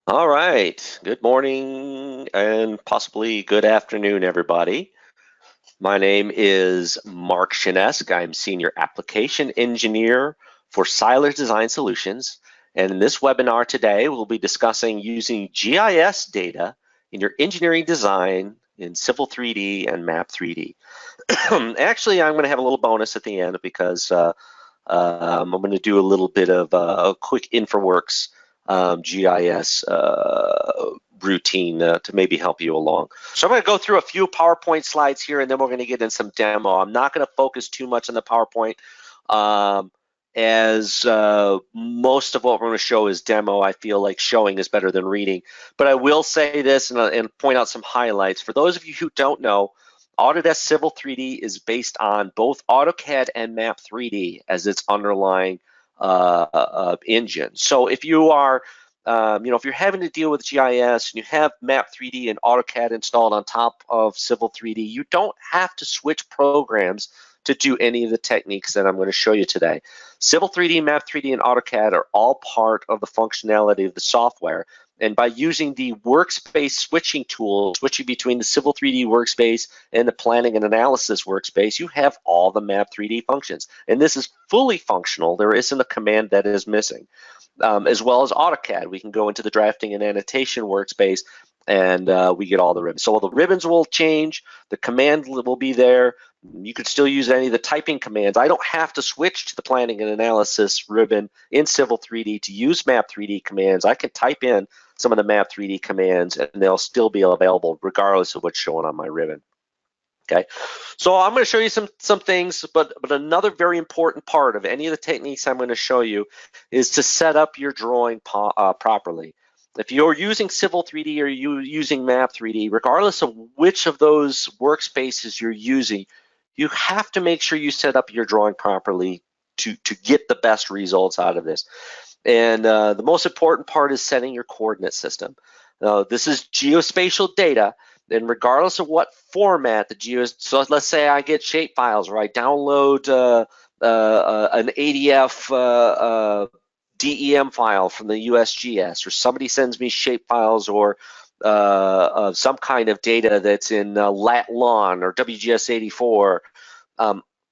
All right. Good morning and possibly good afternoon, everybody. My name is Mark Shinesk. I'm Senior Application Engineer for Seiler Design Solutions. And in this webinar today, we'll be discussing using GIS data in your engineering design in Civil 3D and Map 3D. Actually, I'm going to have a little bonus at the end because I'm going to do a little bit of a quick Infraworks GIS routine to maybe help you along. So I'm going to go through a few PowerPoint slides here, and then we're going to get in some demo. I'm not going to focus too much on the PowerPoint, as most of what we're going to show is demo. I feel like showing is better than reading. But I will say this and point out some highlights. For those of you who don't know, Autodesk Civil 3D is based on both AutoCAD and Map 3D as its underlying engine. So if you are, if you're having to deal with GIS and you have Map 3D and AutoCAD installed on top of Civil 3D, you don't have to switch programs to do any of the techniques that I'm going to show you today. Civil 3D, Map 3D, and AutoCAD are all part of the functionality of the software. And by using the workspace switching tool, switching between the Civil 3D workspace and the planning and analysis workspace, you have all the Map 3D functions. And this is fully functional. There isn't a command that is missing. As well as AutoCAD, we can go into the drafting and annotation workspace and we get all the ribbons. So all the ribbons will change, the command will be there. You could still use any of the typing commands. I don't have to switch to the planning and analysis ribbon in Civil 3D to use Map 3D commands. I can type in some of the Map 3D commands and they'll still be available regardless of what's showing on my ribbon. Okay, so I'm going to show you some things, but another very important part of any of the techniques I'm going to show you is to set up your drawing properly. If you're using Civil 3D or you're using Map 3D, regardless of which of those workspaces you're using, you have to make sure you set up your drawing properly to get the best results out of this. And the most important part is setting your coordinate system. This is geospatial data, and regardless of what format so let's say I get shape files, or I download an ADF DEM file from the USGS, or somebody sends me shape files or some kind of data that's in LAT-LON or WGS84.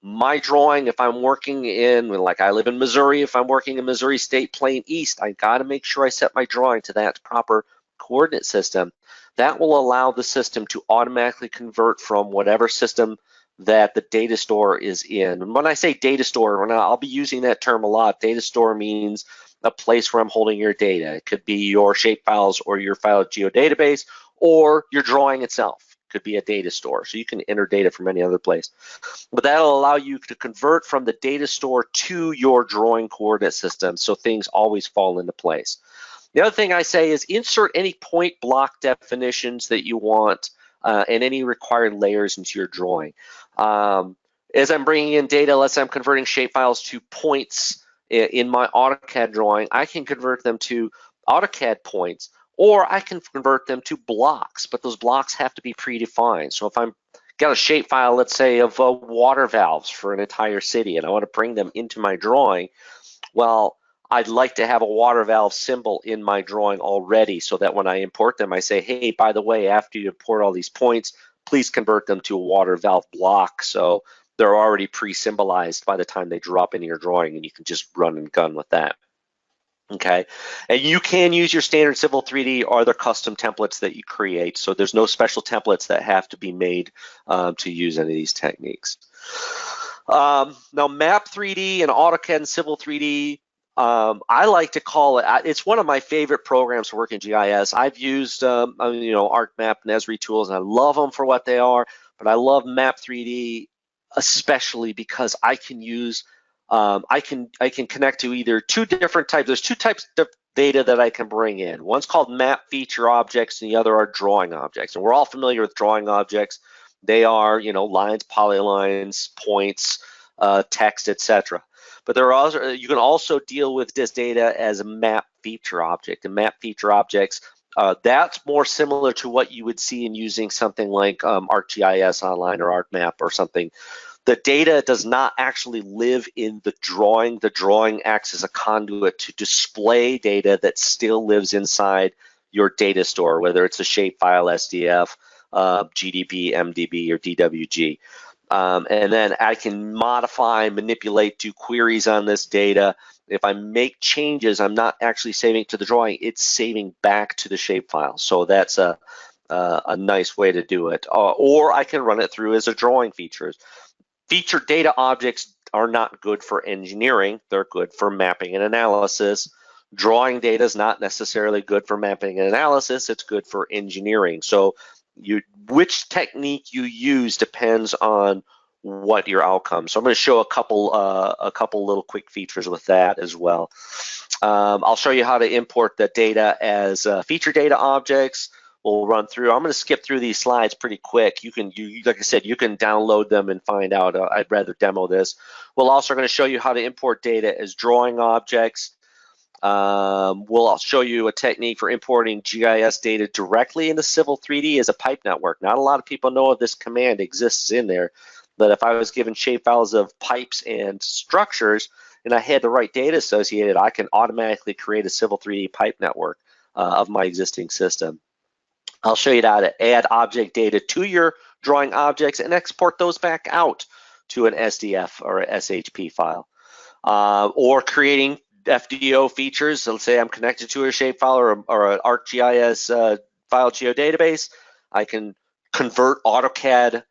My drawing, if I'm working in, like I live in Missouri, if I'm working in Missouri State Plain East, I got to make sure I set my drawing to that proper coordinate system. That will allow the system to automatically convert from whatever system that the data store is in. And when I say data store, I'll be using that term a lot. Data store means a place where I'm holding your data. It could be your shape files or your file geodatabase or your drawing itself. Could be a data store, so you can enter data from any other place. But that'll allow you to convert from the data store to your drawing coordinate system, so things always fall into place. The other thing I say is insert any point block definitions that you want and any required layers into your drawing. As I'm bringing in data, let's say I'm converting shapefiles to points in my AutoCAD drawing, I can convert them to AutoCAD points, or I can convert them to blocks, but those blocks have to be predefined. So if I'm got a shapefile, let's say, of water valves for an entire city, and I want to bring them into my drawing, well, I'd like to have a water valve symbol in my drawing already so that when I import them, I say, hey, by the way, after you import all these points, please convert them to a water valve block. So they're already pre-symbolized by the time they drop into your drawing, and you can just run and gun with that. Okay, and you can use your standard Civil 3D or other custom templates that you create. So there's no special templates that have to be made to use any of these techniques. Now, Map 3D and AutoCAD and Civil 3D, I like to call it, it's one of my favorite programs to work in GIS. I've used, ArcMap and Esri tools, and I love them for what they are, but I love Map 3D especially because I can use, I can connect to either two different types. There's two types of data that I can bring in. One's called map feature objects, and the other are drawing objects. And we're all familiar with drawing objects. They are, lines, polylines, points, text, etc. But there are also, you can also deal with this data as a map feature object. And map feature objects, that's more similar to what you would see in using something like ArcGIS Online or ArcMap or something. The data does not actually live in the drawing. The drawing acts as a conduit to display data that still lives inside your data store, whether it's a shapefile, SDF, GDB, MDB, or DWG. And then I can modify, manipulate, do queries on this data. If I make changes, I'm not actually saving it to the drawing, it's saving back to the shapefile. So that's a nice way to do it. Or I can run it through as a drawing features. Feature data objects are not good for engineering. They're good for mapping and analysis. Drawing data is not necessarily good for mapping and analysis. It's good for engineering. So which technique you use depends on what your outcome. So I'm going to show a couple little quick features with that as well. I'll show you how to import the data as feature data objects. We'll run through. I'm going to skip through these slides pretty quick. Like I said, you can download them and find out. I'd rather demo this. We're also going to show you how to import data as drawing objects. We'll show you a technique for importing GIS data directly into Civil 3D as a pipe network. Not a lot of people know if this command exists in there, but if I was given shapefiles of pipes and structures and I had the right data associated, I can automatically create a Civil 3D pipe network of my existing system. I'll show you how to add object data to your drawing objects and export those back out to an SDF or a SHP file. Or creating FDO features. So let's say I'm connected to a shapefile or an ArcGIS file geodatabase. I can convert AutoCAD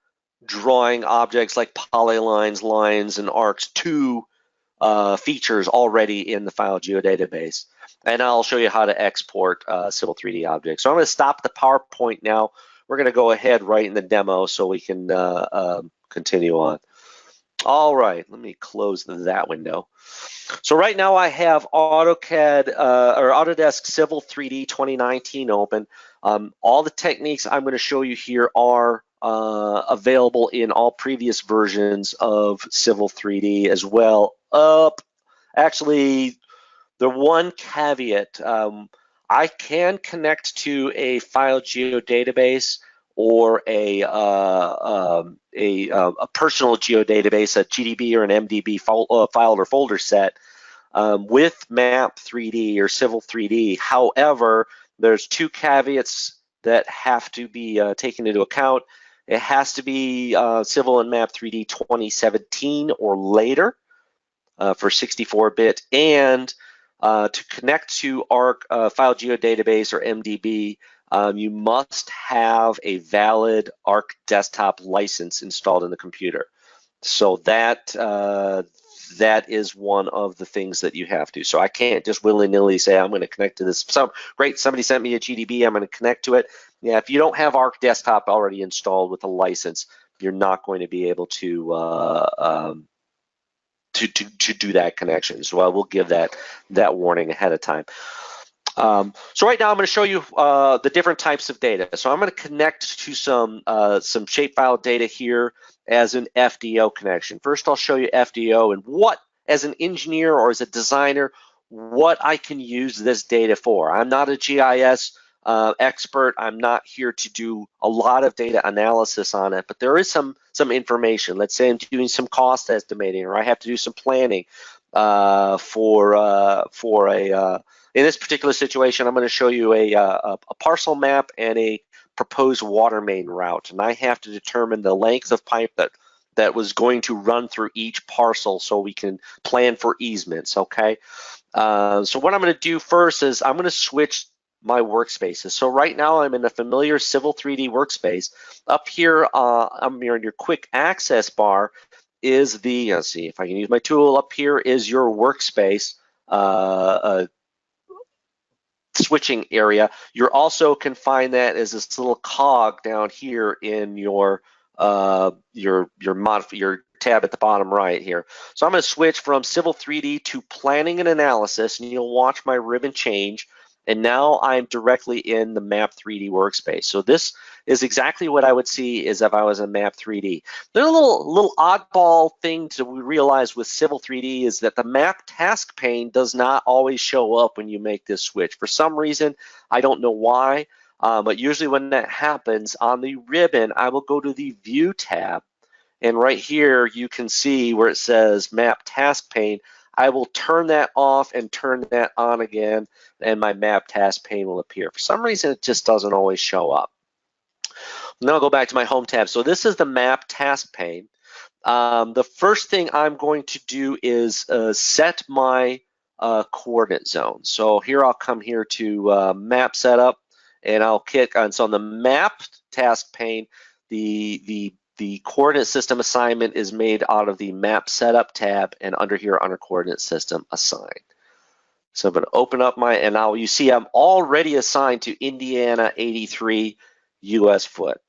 drawing objects like polylines, lines, and arcs to features already in the file geodatabase. And I'll show you how to export Civil 3D objects. So I'm going to stop the PowerPoint now. We're going to go ahead right in the demo so we can continue on. All right, let me close that window. So right now I have AutoCAD or Autodesk Civil 3D 2019 open. All the techniques I'm going to show you here are available in all previous versions of Civil 3D as well. Actually, the one caveat, I can connect to a file geodatabase or a personal geodatabase, a GDB or an MDB file or folder set with Map 3D or Civil 3D. However, there's two caveats that have to be taken into account. It has to be Civil and Map 3D 2017 or later for 64-bit, and to connect to Arc File Geodatabase or MDB, you must have a valid Arc desktop license installed in the computer. So that is one of the things that you have to. So I can't just willy-nilly say I'm going to connect to this. Great, somebody sent me a GDB, I'm going to connect to it. Yeah, if you don't have Arc desktop already installed with a license, you're not going to be able to do that connection. So I will give that warning ahead of time. So right now I'm going to show you the different types of data. So I'm going to connect to some shapefile data here as an FDO connection. First, I'll show you FDO and what, as an engineer or as a designer, what I can use this data for. I'm not a GIS expert. I'm not here to do a lot of data analysis on it, but there is some information. Let's say I'm doing some cost estimating, or I have to do some planning for a in this particular situation. I'm going to show you a parcel map and a proposed water main route, and I have to determine the length of pipe that was going to run through each parcel so we can plan for easements. Okay, so what I'm going to do first is I'm going to switch my workspaces. So right now I'm in a familiar Civil 3D workspace. Up here, I'm here in your quick access bar is the, let's see if I can use my tool. Up here is your workspace switching area. You also can find that as this little cog down here in your tab at the bottom right here. So I'm going to switch from Civil 3D to Planning and Analysis, and you'll watch my ribbon change. And now I'm directly in the Map 3D workspace. So this is exactly what I would see as if I was in Map 3D. The little oddball thing to realize with Civil 3D is that the Map Task Pane does not always show up when you make this switch. For some reason, I don't know why, but usually when that happens, on the ribbon, I will go to the View tab. And right here, you can see where it says Map Task Pane. I will turn that off and turn that on again, and my map task pane will appear. For some reason, it just doesn't always show up. Now I'll go back to my home tab. So this is the map task pane. The first thing I'm going to do is set my coordinate zone. So here I'll come here to map setup, and I'll click on, so on the map task pane, the coordinate system assignment is made out of the map setup tab, and under here under coordinate system assign. So I'm going to open up my, and now you see I'm already assigned to Indiana 83 US foot.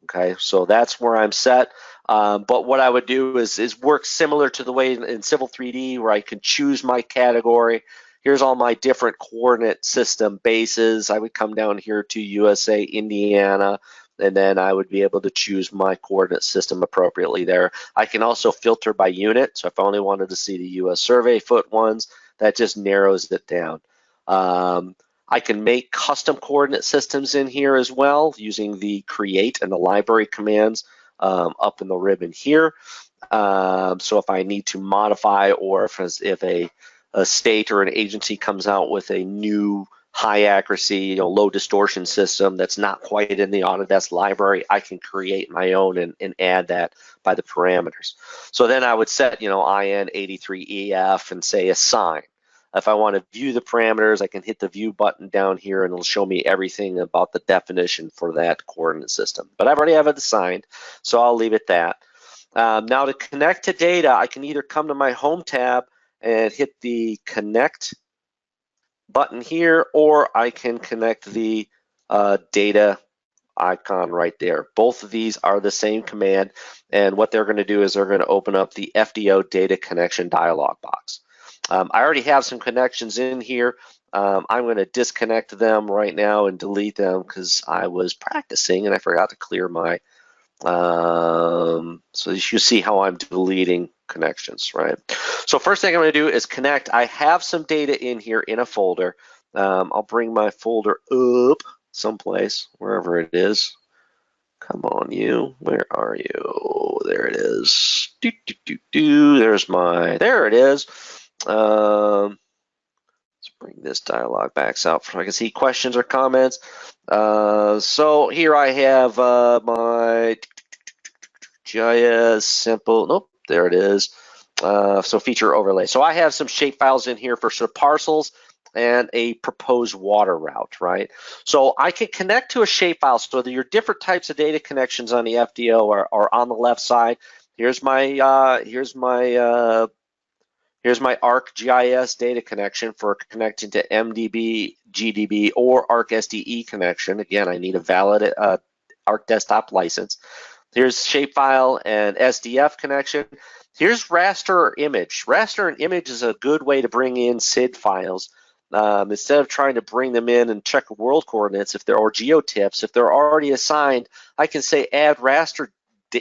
Okay, so that's where I'm set. But what I would do is work similar to the way in Civil 3D, where I can choose my category. Here's all my different coordinate system bases. I would come down here to USA, Indiana, and then I would be able to choose my coordinate system appropriately there. I can also filter by unit. So if I only wanted to see the US survey foot ones, that just narrows it down. I can make custom coordinate systems in here as well using the create and the library commands up in the ribbon here. So if I need to modify, or if a state or an agency comes out with a new high accuracy, low distortion system that's not quite in the Autodesk library, I can create my own and add that by the parameters. So then I would set, IN83EF and say assign. If I want to view the parameters, I can hit the view button down here and it'll show me everything about the definition for that coordinate system. But I've already have it assigned, so I'll leave it that. Now to connect to data, I can either come to my home tab and hit the connect button here, or I can connect the data icon right there. Both of these are the same command, and what they're going to do is they're going to open up the FDO data connection dialog box. I already have some connections in here. I'm going to disconnect them right now and delete them because I was practicing and I forgot to clear my, so you see how I'm deleting connections, right? So first thing I'm going to do is connect. I have some data in here in a folder. I'll bring my folder up someplace, wherever it is. Come on, you. Where are you? There it is. There's my, there it is. Let's bring this dialog box out so I can see questions or comments. So here I have my GIS simple, nope, there it is. So feature overlay. So I have some shape files in here for some parcels and a proposed water route, right? So I can connect to a shapefile. So your different types of data connections on the FDO are on the left side. Here's my ArcGIS data connection for connecting to MDB, GDB, or ArcSDE connection. Again, I need a valid Arc Desktop license. Here's shapefile and SDF connection. Here's raster or image. Raster and image is a good way to bring in SID files. Instead of trying to bring them in and check world coordinates or geotips, if they're already assigned, I can say add raster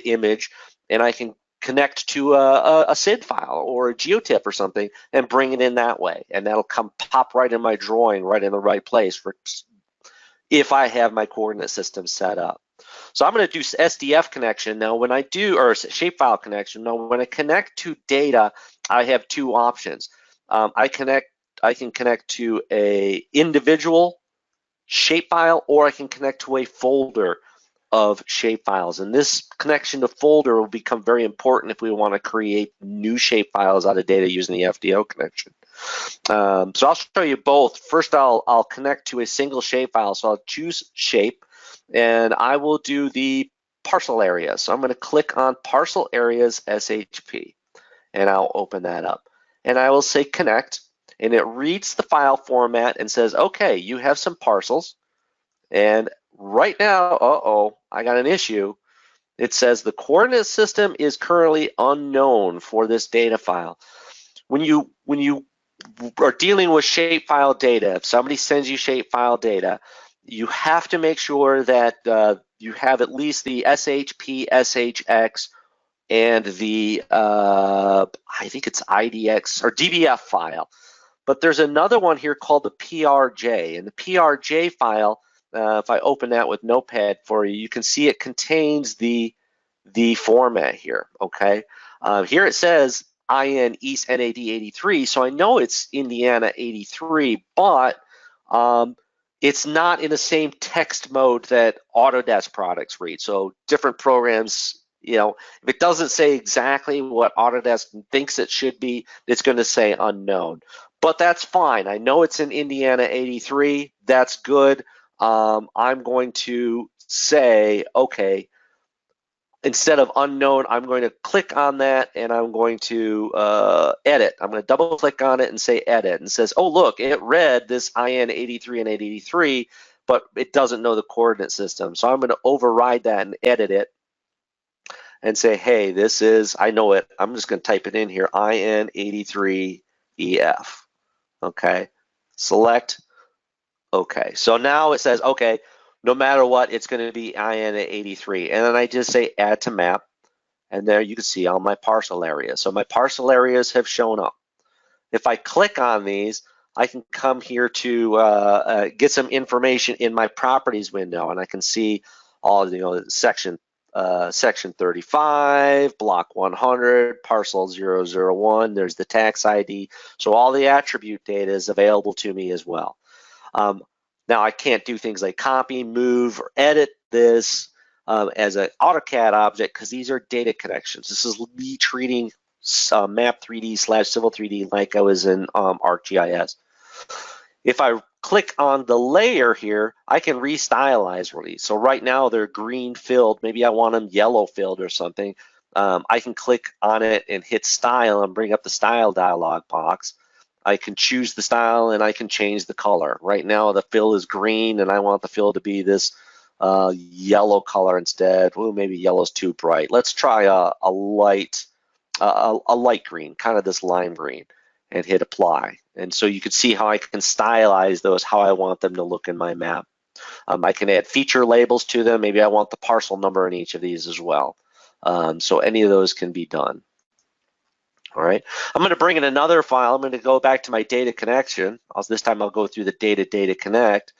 image, and I can connect to a SID file or a geotip or something and bring it in that way, and that'll pop right in my drawing, right in the right place for if I have my coordinate system set up. So I'm going to do SDF connection now. When I do, or shapefile connection, now when I connect to data, I have two options. I can connect to a individual shapefile, or I can connect to a folder of shapefiles. And this connection to folder will become very important if we want to create new shapefiles out of data using the FDO connection. So I'll show you both. First, I'll connect to a single shapefile. So I'll choose shape, and I will do the parcel area. So I'm going to click on Parcel Areas SHP, and I'll open that up. And I will say connect, and it reads the file format and says, okay, you have some parcels. And right now, I got an issue. It says the coordinate system is currently unknown for this data file. When you are dealing with shapefile data, if somebody sends you shapefile data, you have to make sure that you have at least the SHP, SHX, and the I think it's IDX or DBF file. But there's another one here called the PRJ, and the PRJ file, if I open that with Notepad for you, you can see it contains the format here. Okay, here it says IN East NAD 83, so I know it's Indiana 83, but it's not in the same text mode that Autodesk products read. So different programs, you know, if it doesn't say exactly what Autodesk thinks it should be, it's going to say unknown. But that's fine. I know it's in Indiana 83. That's good. I'm going to say, okay, instead of unknown, I'm going to click on that and I'm going to edit. I'm going to double click on it and say edit. And it says, oh, look, it read this IN 83 and 83, but it doesn't know the coordinate system. So I'm going to override that and edit it and say, hey, this is, I know it. I'm just going to type it in here, IN 83 EF. Okay, select. Okay, so now it says, okay, no matter what, it's going to be IN 83. And then I just say add to map. And there you can see all my parcel areas. So my parcel areas have shown up. If I click on these, I can come here to get some information in my properties window, and I can see all, you know, section 35, block 100, parcel 001. There's the tax ID. So all the attribute data is available to me as well. Now I can't do things like copy, move, or edit this as an AutoCAD object because these are data connections. This is me treating Map 3D / Civil 3D like I was in ArcGIS. If I click on the layer here, I can restylize these. So right now they're green filled. Maybe I want them yellow filled or something. I can click on it and hit style and bring up the style dialog box. I can choose the style and I can change the color. Right now the fill is green and I want the fill to be this yellow color instead. Well, maybe yellow's too bright. Let's try a light green, kind of this lime green, and hit apply. And so you can see how I can stylize those, how I want them to look in my map. I can add feature labels to them. Maybe I want the parcel number in each of these as well. So any of those can be done. All right, I'm going to bring in another file. I'm going to go back to my data connection. This time I'll go through the data connect,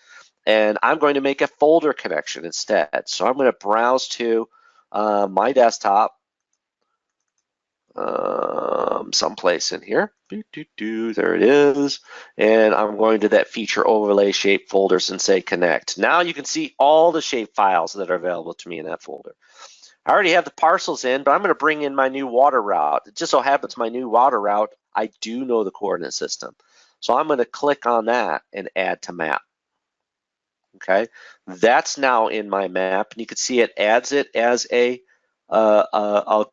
and I'm going to make a folder connection instead. So I'm going to browse to my desktop, someplace in here. There it is. And I'm going to that feature overlay shape folders and say connect. Now you can see all the shape files that are available to me in that folder. I already have the parcels in, but I'm going to bring in my new water route. It just so happens my new water route, I do know the coordinate system. So I'm going to click on that and add to map. Okay, that's now in my map, and you can see it adds it as a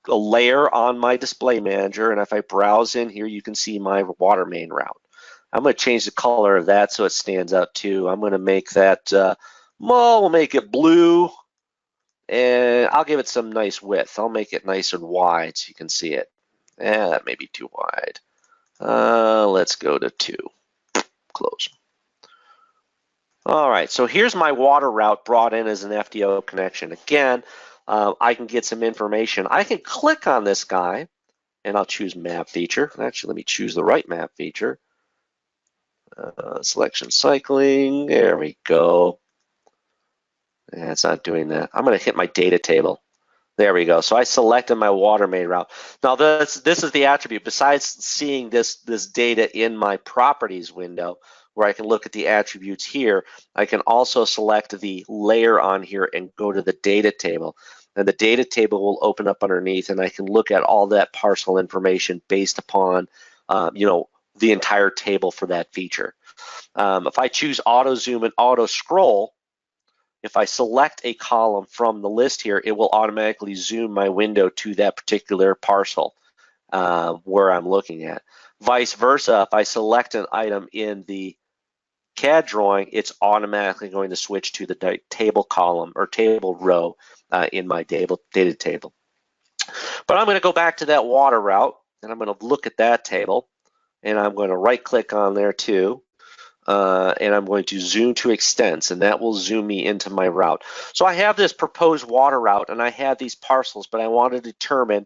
layer on my display manager. And if I browse in here, you can see my water main route. I'm going to change the color of that so it stands out too. I'm going to make that, we'll make it blue. And I'll give it some nice width. I'll make it nice and wide so you can see it. That may be too wide. Let's go to 2. Close. All right, so here's my water route brought in as an FDO connection. Again, I can get some information. I can click on this guy, and I'll choose map feature. Actually, let me choose the right map feature. Selection cycling. There we go. Yeah, it's not doing that. I'm going to hit my data table. There we go. So I selected my water main route. Now this is the attribute. Besides seeing this data in my properties window, where I can look at the attributes here, I can also select the layer on here and go to the data table. And the data table will open up underneath, and I can look at all that parcel information based upon, you know, the entire table for that feature. If I choose auto zoom and auto scroll, if I select a column from the list here, it will automatically zoom my window to that particular parcel where I'm looking at. Vice versa, if I select an item in the CAD drawing, it's automatically going to switch to the table column or table row in my data table. But I'm going to go back to that water route, and I'm going to look at that table, and I'm going to right click on there too. And I'm going to zoom to extents, and that will zoom me into my route. So I have this proposed water route, and I have these parcels, but I want to determine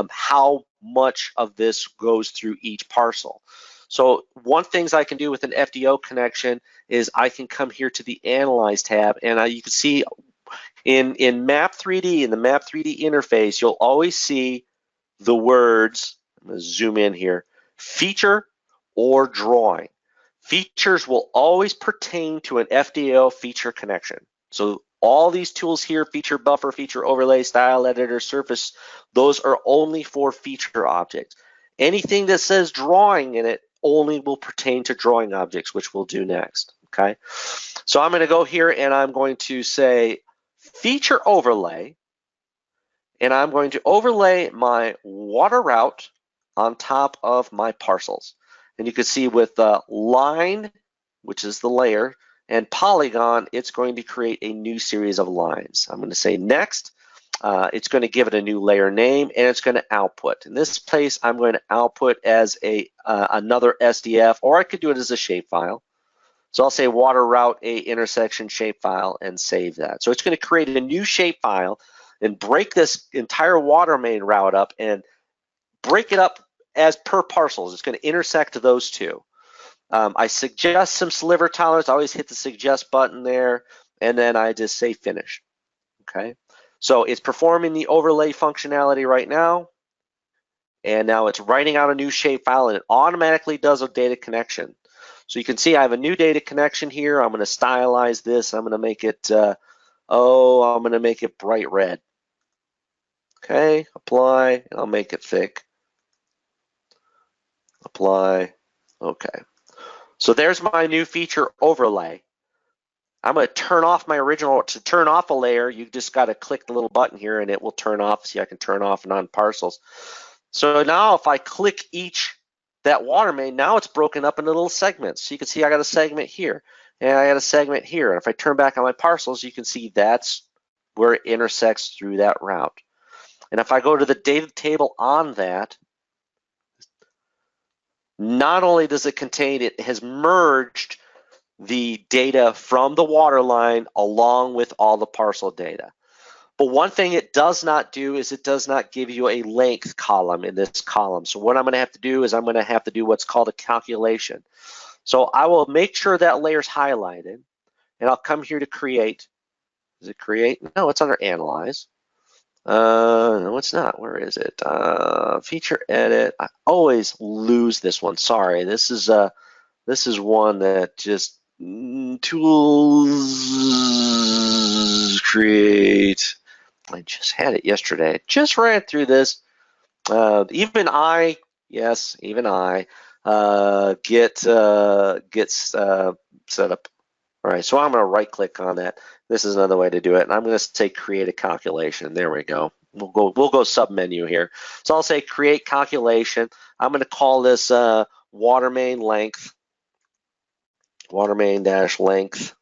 how much of this goes through each parcel. So one things I can do with an FDO connection is I can come here to the Analyze tab, and you can see in Map 3D, in the Map 3D interface, you'll always see the words I'm going to zoom in here. Feature or drawing. Features will always pertain to an FDO feature connection. So all these tools here, feature buffer, feature overlay, style editor, surface, those are only for feature objects. Anything that says drawing in it only will pertain to drawing objects, which we'll do next, okay? So I'm gonna go here and I'm going to say feature overlay, and I'm going to overlay my water route on top of my parcels. And you can see with line, which is the layer, and polygon, it's going to create a new series of lines. I'm going to say next. It's going to give it a new layer name, and it's going to output. In this place, I'm going to output as another SDF, or I could do it as a shapefile. So I'll say water route A intersection shapefile and save that. So it's going to create a new shapefile and break this entire water main route up and break it up as per parcels. It's going to intersect those two. I suggest some sliver tolerance. I always hit the suggest button there, and then I just say finish. Okay, so it's performing the overlay functionality right now, and now it's writing out a new shapefile, and it automatically does a data connection. So you can see I have a new data connection here. I'm going to stylize this. I'm going to make it, I'm going to make it bright red. Okay, apply, and I'll make it thick. Apply, okay. So there's my new feature overlay. I'm going to turn off my original. To turn off a layer, you just got to click the little button here and it will turn off. See, I can turn off non-parcels. So now if I click that water main, now it's broken up into little segments. So you can see I got a segment here and I got a segment here. And if I turn back on my parcels, you can see that's where it intersects through that route. And if I go to the data table on that, not only does it contain, it has merged the data from the water line along with all the parcel data. But one thing it does not do is it does not give you a length column in this column. So what I'm going to have to do is I'm going to have to do what's called a calculation. So I will make sure that layer's highlighted, and I'll come here to create. Is it create? No, it's under analyze. No, it's not. Where is it? Feature edit. I always lose this one. Sorry. This is one that just tools create. I just had it yesterday. Just ran through this. Even I get set up. All right, so I'm going to right click on that. This is another way to do it, and I'm going to say create a calculation. There we go. We'll go sub menu here. So I'll say create calculation. I'm going to call this water main length, water main dash length.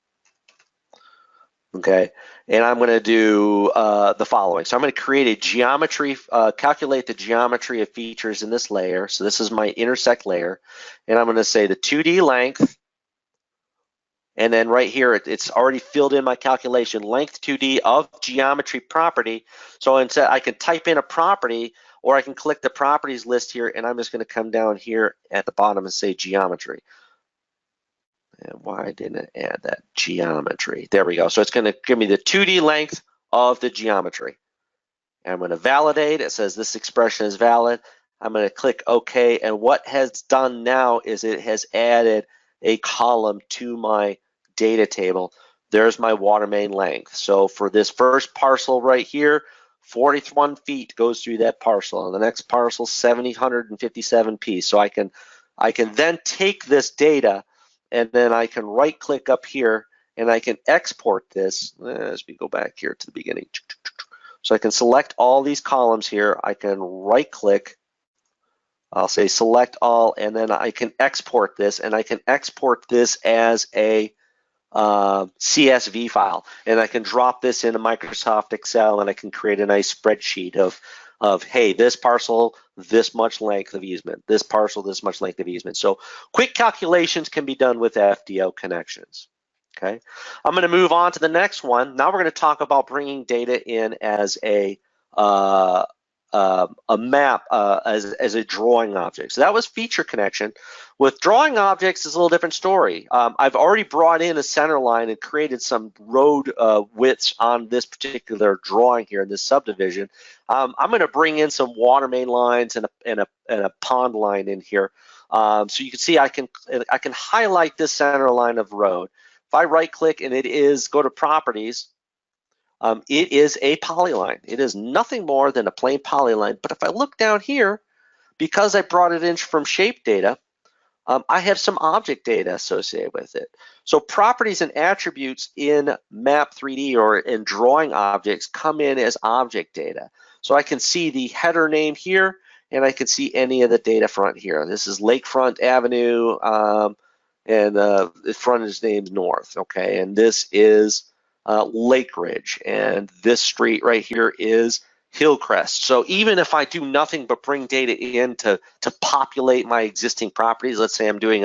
Okay, and I'm going to do the following. So I'm going to create a geometry, calculate the geometry of features in this layer. So this is my intersect layer, and I'm going to say the 2D length. And then right here, it's already filled in my calculation, length 2D of geometry property. So instead, I can type in a property, or I can click the properties list here, and I'm just going to come down here at the bottom and say geometry. And why didn't it add that geometry? There we go. So it's going to give me the 2D length of the geometry. And I'm going to validate. It says this expression is valid. I'm going to click OK. And what has done now is it has added a column to my data table. There's my water main length. So for this first parcel right here, 41 feet goes through that parcel, and the next parcel 757 feet. So I can then take this data, and then I can right click up here and I can export this as we go back here to the beginning. So I can select all these columns here. I can right click, I'll say select all, and then I can export this, and I can export this as a CSV file, and I can drop this into Microsoft Excel, and I can create a nice spreadsheet of hey, this parcel, this much length of easement, this parcel, this much length of easement. So quick calculations can be done with FDO connections. Okay, I'm going to move on to the next one. Now we're going to talk about bringing data in as a a map as a drawing object. So that was feature connection. With drawing objects, it's a little different story. I've already brought in a center line and created some road widths on this particular drawing here in this subdivision. I'm going to bring in some water main lines and a pond line in here. So you can see I can highlight this center line of road. If I right click and it is go to properties, it is a polyline. It is nothing more than a plain polyline. But if I look down here, because I brought it in from shape data, I have some object data associated with it. So properties and attributes in Map 3D or in drawing objects come in as object data. So I can see the header name here, and I can see any of the data front here. This is Lakefront Avenue, and the frontage name's North, okay? And this is Lake Ridge, and this street right here is Hillcrest. So even if I do nothing but bring data in to populate my existing properties, let's say I'm doing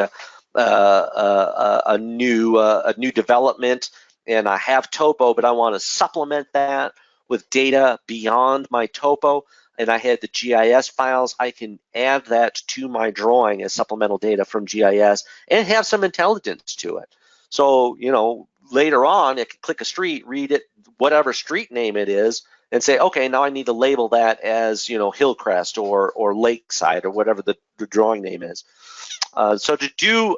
a new development and I have topo, but I want to supplement that with data beyond my topo, and I had the GIS files, I can add that to my drawing as supplemental data from GIS and have some intelligence to it. So, you know, later on, it can click a street, read it, whatever street name it is, and say, okay, now I need to label that as, you know, Hillcrest or Lakeside or whatever the drawing name is. So to do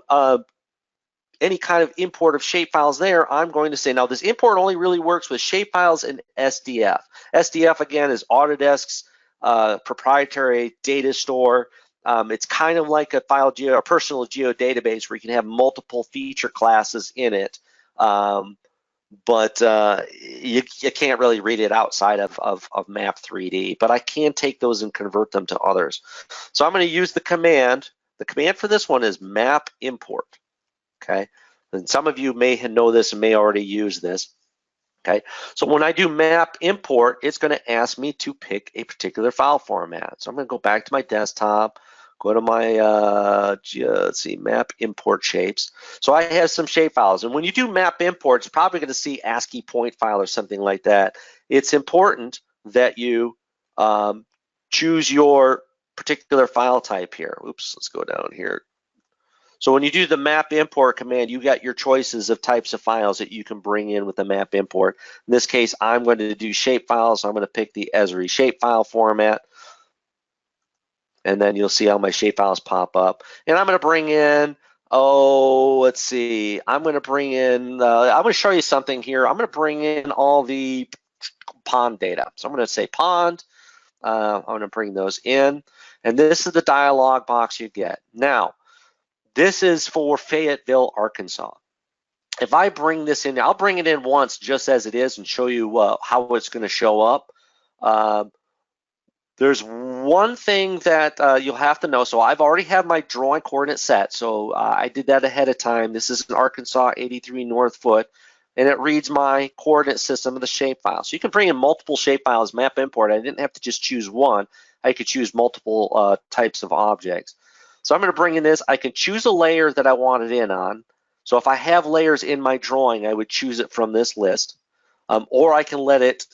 any kind of import of shapefiles there, I'm going to say, now this import only really works with shapefiles and SDF. SDF, again, is Autodesk's proprietary data store. It's kind of like a personal geodatabase where you can have multiple feature classes in it. But you can't really read it outside of Map 3D, but I can take those and convert them to others. So I'm going to use the command. The command for this one is map import, okay? And some of you may know this and may already use this, okay? So when I do map import, it's going to ask me to pick a particular file format. So I'm going to go back to my desktop, go to my, let's see, map import shapes. So I have some shape files. And when you do map import, it's probably going to see ASCII point file or something like that. It's important that you choose your particular file type here. Oops, let's go down here. So when you do the map import command, you got your choices of types of files that you can bring in with the map import. In this case, I'm going to do shape files. So I'm going to pick the Esri shapefile format. And then you'll see how my shapefiles pop up. And I'm going to bring in, let's see. I'm going to bring in, I'm going to show you something here. I'm going to bring in all the pond data. So I'm going to say pond. I'm going to bring those in. And this is the dialog box you get. Now, this is for Fayetteville, Arkansas. If I bring this in, I'll bring it in once just as it is and show you how it's going to show up. There's one thing that you'll have to know. So I've already had my drawing coordinate set. So I did that ahead of time. This is an Arkansas 83 North foot, and it reads my coordinate system of the shapefile. So you can bring in multiple shapefiles, map import. I didn't have to just choose one. I could choose multiple types of objects. So I'm going to bring in this. I can choose a layer that I want it in on. So if I have layers in my drawing, I would choose it from this list, or I can let it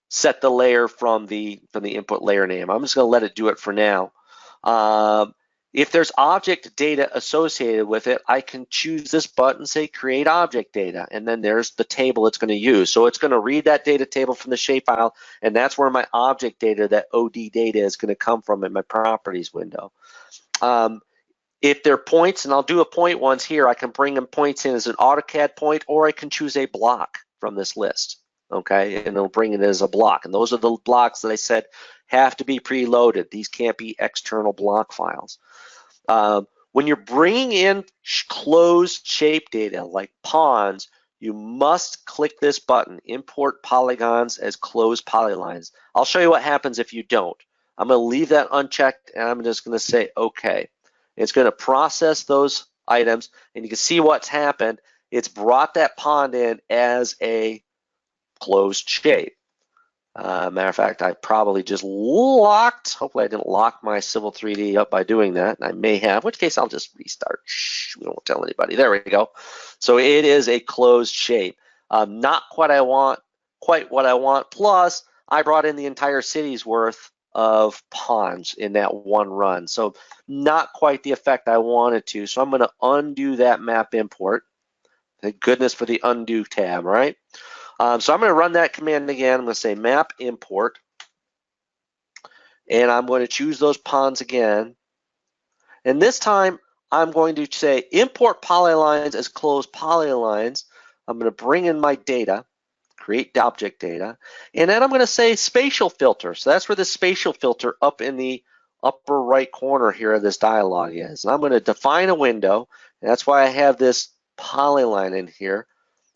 set the layer from the input layer name. I'm just going to let it do it for now. If there's object data associated with it, I can choose this button, say create object data, and then there's the table it's going to use. So it's going to read that data table from the shapefile, and that's where my object data, that OD data, is going to come from in my properties window. If they're points, and I'll do a point once here, I can bring them points in as an AutoCAD point, or I can choose a block from this list. Okay, and it'll bring it as a block. And those are the blocks that I said have to be preloaded. These can't be external block files. When you're bringing in closed shape data like ponds, you must click this button, import polygons as closed polylines. I'll show you what happens if you don't. I'm going to leave that unchecked, and I'm just going to say OK. It's going to process those items, and you can see what's happened. It's brought that pond in as a closed shape. Matter of fact, I probably just locked, hopefully I didn't lock my Civil 3D up by doing that, and I may have, in which case I'll just restart. Shh, we won't tell anybody. There we go. So it is a closed shape. Not quite what I want, plus I brought in the entire city's worth of ponds in that one run. So not quite the effect I wanted to. So I'm going to undo that map import. Thank goodness for the undo tab, right? So I'm going to run that command again. I'm going to say map import. And I'm going to choose those ponds again. And this time I'm going to say import polylines as closed polylines. I'm going to bring in my data, create object data, and then I'm going to say spatial filter. So that's where the spatial filter up in the upper right corner here of this dialog is. And I'm going to define a window, and that's why I have this polyline in here.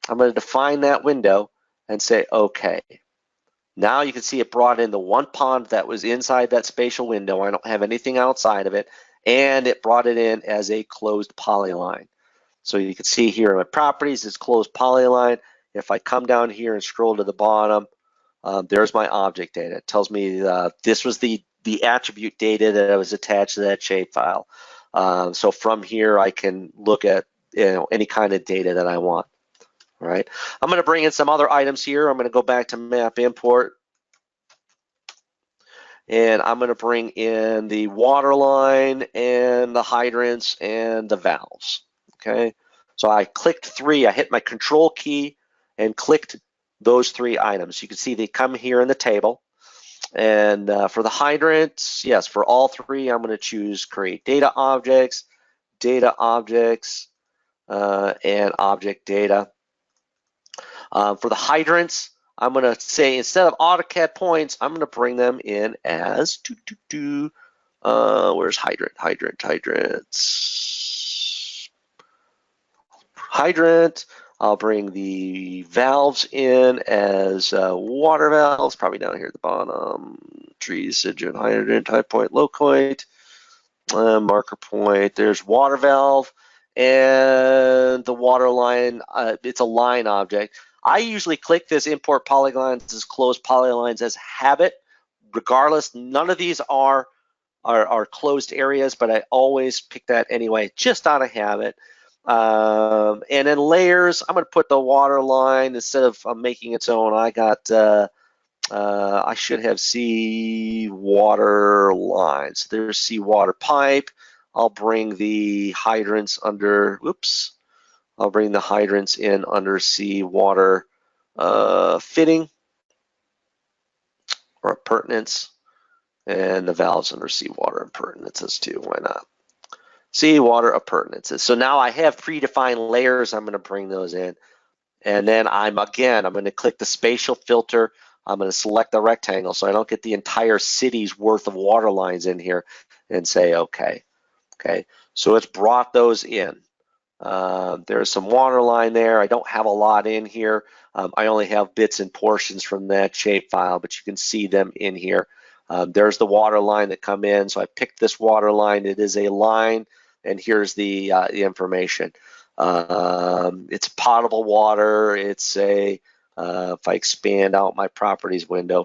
I'm going to define that window and say OK. Now you can see it brought in the one pond that was inside that spatial window. I don't have anything outside of it, and it brought it in as a closed polyline. So you can see here in my properties, it's closed polyline. If I come down here and scroll to the bottom, there's my object data. It tells me this was the attribute data that was attached to that shapefile. So from here, I can look at any kind of data that I want. All right. I'm going to bring in some other items here. I'm going to go back to map import. And I'm going to bring in the water line and the hydrants and the valves. Okay. So I clicked 3. I hit my control key and clicked those 3 items. You can see they come here in the table. And for the hydrants, yes, for all 3, I'm going to choose create data objects, and object data. For the hydrants, I'm going to say instead of AutoCAD points, I'm going to bring them in as where's hydrant? Hydrant. I'll bring the valves in as water valves, probably down here at the bottom. Trees, hydrant, high point, low point, marker point. There's water valve, and the water line. It's a line object. I usually click this import polylines as closed polylines as habit. Regardless, none of these are closed areas, but I always pick that anyway, just out of habit. And then layers, I'm going to put the water line instead of making its own. I got I should have seawater lines. There's seawater pipe. I'll bring the hydrants under. Whoops. I'll bring the hydrants in under seawater fitting or appurtenance, and the valves under seawater appurtenances too. Why not? Seawater appurtenances. So now I have predefined layers. I'm going to bring those in, and then I'm going to click the spatial filter. I'm going to select the rectangle so I don't get the entire city's worth of water lines in here, and say OK. Okay. So it's brought those in. There's some water line there. I don't have a lot in here. I only have bits and portions from that shapefile, but you can see them in here. There's the water line that come in. So I picked this water line. It is a line, and here's the information. It's potable water. It's a, if I expand out my properties window,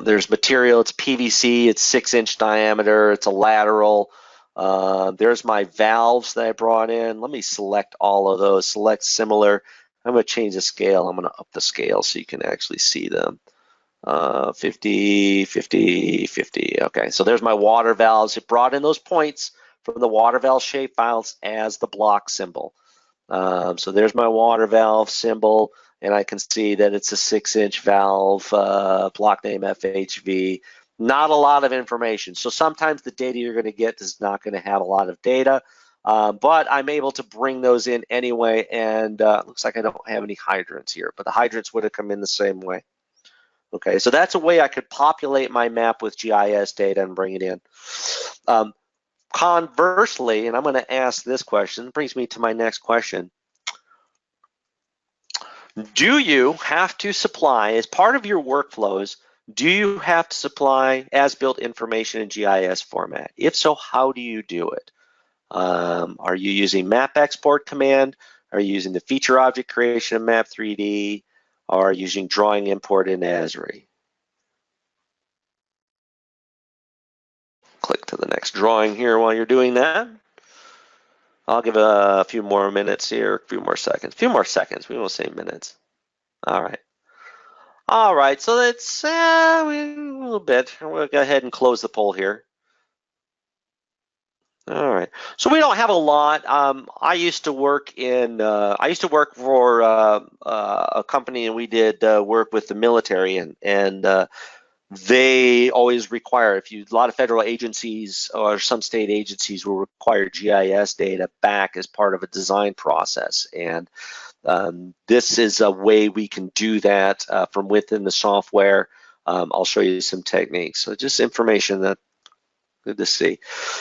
there's material. It's PVC. It's 6-inch diameter. It's a lateral. There's my valves that I brought in. Let me select all of those. Select similar. I'm going to change the scale. I'm going to up the scale so you can actually see them. 50, 50, 50. Okay, so there's my water valves. It brought in those points from the water valve shapefiles as the block symbol. So there's my water valve symbol, and I can see that it's a 6-inch valve, block name FHV. Not a lot of information. So sometimes the data you're going to get is not going to have a lot of data, but I'm able to bring those in anyway, and looks like I don't have any hydrants here, but the hydrants would have come in the same way. Okay, so that's a way I could populate my map with GIS data and bring it in. Conversely, and I'm going to ask this question, brings me to my next question. Do you have to supply, as part of your workflows, do you have to supply as-built information in GIS format? If so, how do you do it? Are you using map export command? Are you using the feature object creation of map 3D? Or are you using drawing import in ASRI? Click to the next drawing here while you're doing that. I'll give a few more minutes here, a few more seconds. We won't say minutes. All right. All right, so that's a little bit. We'll go ahead and close the poll here. All right, so we don't have a lot. I used to work for a company, and we did work with the military, and they always require, a lot of federal agencies or some state agencies will require GIS data back as part of a design process, and this is a way we can do that from within the software. I'll show you some techniques. So just information that good to see.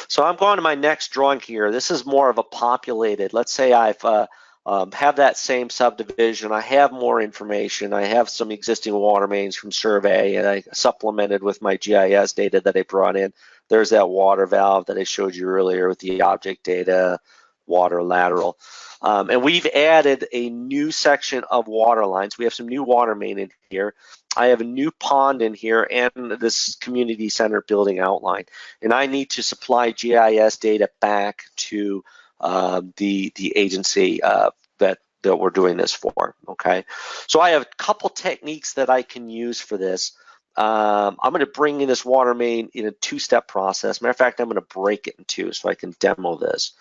So I'm going to my next drawing here. This is more of a populated. Let's say I've have that same subdivision. I have more information. I have some existing water mains from survey, and I supplemented with my GIS data that I brought in. There's that water valve that I showed you earlier with the object data, water lateral. And we've added a new section of water lines. We have some new water main in here. I have a new pond in here and this community center building outline. And I need to supply GIS data back to the agency that we're doing this for, okay? So I have a couple techniques that I can use for this. I'm gonna bring in this water main in a two-step process. Matter of fact, I'm gonna break it in two so I can demo this.